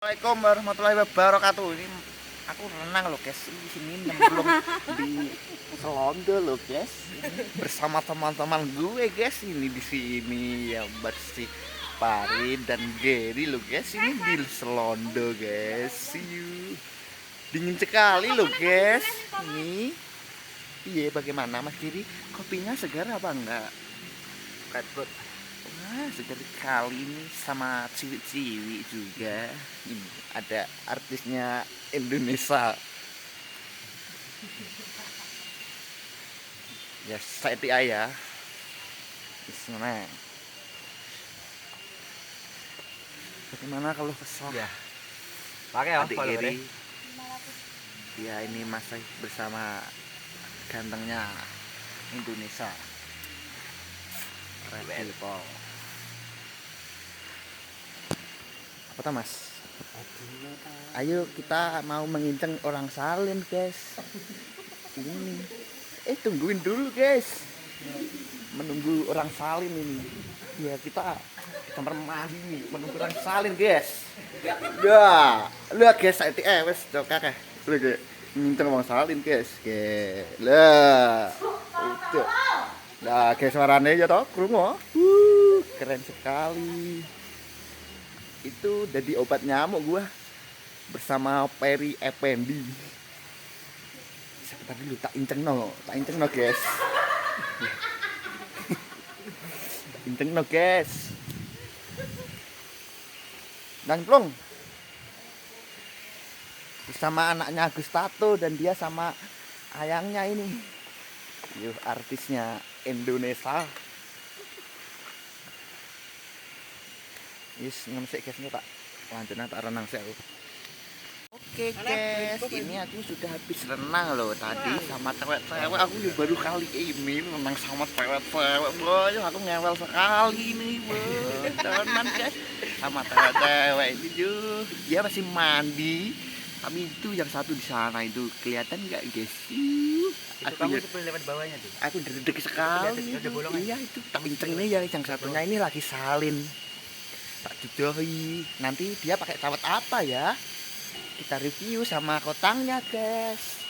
Assalamualaikum warahmatullahi wabarakatuh. Ini aku renang loh guys. Di sini nyemplung di Selondo loh guys. Bersama teman-teman gue guys. Ini di sini yang bersih Farid dan Gary loh guys. Ini di Selondo guys. See you. Dingin sekali loh guys. Ini. Iya bagaimana Mas Giri? Kopinya segar apa enggak? Red Bull. Wah, segar kali ini sama ciwi-ciwi juga. Ini ada artisnya Indonesia. Ya, saya ya. Bismillah. Bagaimana kalau kesal? Ya. Pakai ya, Adik Giri. Ya, ini masih bersama gantengnya Indonesia. Red Bull. Apa tuh Mas? Ayo kita mau menginceng orang salin guys. Ini tungguin dulu guys. Menunggu orang salin ini. Ya kita kamar mandi nih menunggu orang salin guys. Ya lihat guys wes kakek lihat nginceng orang salin guys. Lah udah. Nah guys suaranya ya toh krungu. Keren sekali. Itu jadi obat nyamuk gua bersama Perry Effendi. Sebentar dulu tak inceng no guys. Tak inceng no guys. Dan plong bersama anaknya Agus Tato dan dia sama ayangnya ini. Yuh artisnya Indonesia. Yes, ngemsek guys tak lanjutnya tak renang sih aku. Oke guys, ini aku sudah habis renang loh tadi sama cewek-cewek. Aku baru kali ini renang sama cewek-cewek. Boy, aku ngewel sekali nih, boy. Teman guys, sama cewek-cewek ini tuh. Dia masih mandi. Tapi itu yang satu di sana itu kelihatan nggak guys? Aku kamu sebelum lewat bawahnya tuh. Aku deg-deg sekali. Iya itu tak pinceng nih ya yang satunya ini lagi salin. Tak judohi. Nanti dia pakai cawat apa ya? Kita review sama kotangnya guys.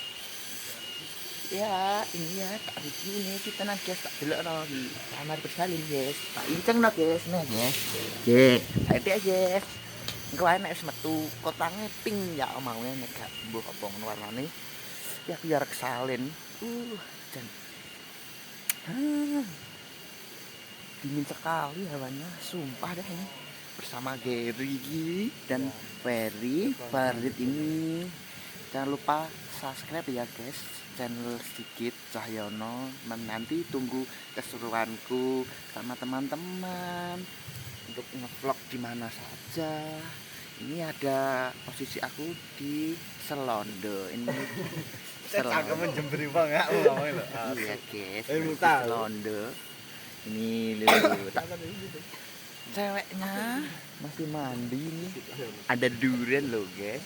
Ya ini ya tak review nih kita nanti guys tak delok no di kamar bersalin guys. Tak inceng no guys nih guys. Oke, saya guys. Engko ae nek wis metu kotange pink ya omaunya nek gak mbuh apa ngono warnane. Ya biar kesalin. Dan dingin sekali hawanya, sumpah dah ini. Bersama Gary dan Ferry Farid ini. Jangan lupa subscribe ya guys channel sedikit Cahyono. Nanti tunggu keseruanku sama teman-teman untuk ngevlog di mana saja. Ini ada posisi aku di Selondo ini. Cangkemen jemberi banget ngomongin lho. Iya guys, Ilmu di tahu. Selondo. Ini lho, ceweknya masih mandi nih. Ada durian loh guys.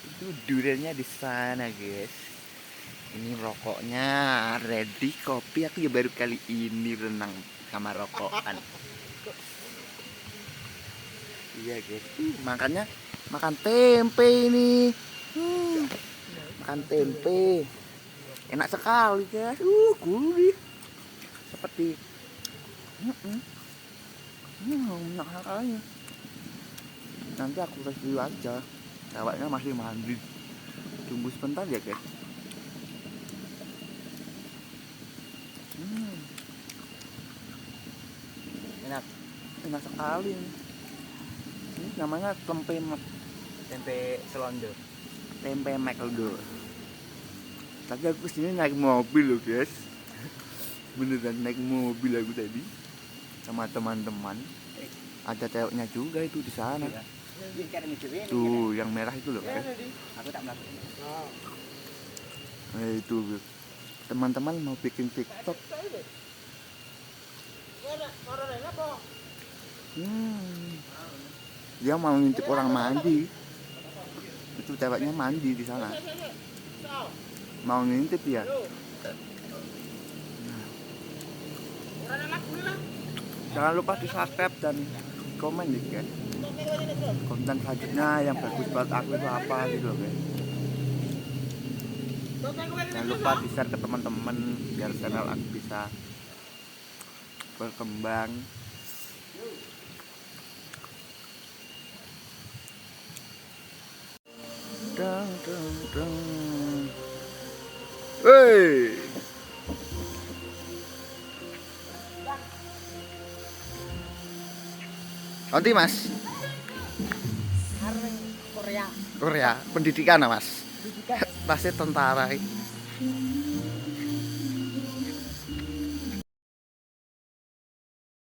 Itu duriannya di sana guys. Ini rokoknya ready, kopi aku ya baru kali ini renang sama rokokan. Iya guys. Makanya makan tempe ini. Makan tempe. Enak sekali guys. Gurih. Seperti enak sekali. Nanti aku review aja. Ceweknya masih mandi. Tunggu sebentar ya guys. Enak sekali. Ini namanya Tempe Selondo. tempe McLdo. Tadi aku sini naik mobil loh guys. Beneran naik mobil aku tadi sama teman-teman. Ada ceweknya juga itu di sana. Tuh yang merah itu loh guys. Aku tak masuk. Itu teman-teman mau bikin TikTok. Dia mau ngintip orang mandi. Itu ceweknya mandi di sana. Mau ngintip ya. Jangan lupa di subscribe dan komen ya guys. konten selanjutnya yang bagus buat aku itu apa gitu loh guys. Jangan lupa di share ke teman-teman biar channel aku bisa berkembang. Dang dang dang. Wey. Nanti mas. Korea. Korea pendidikan mas. Pendidikan. Tasnya tentara.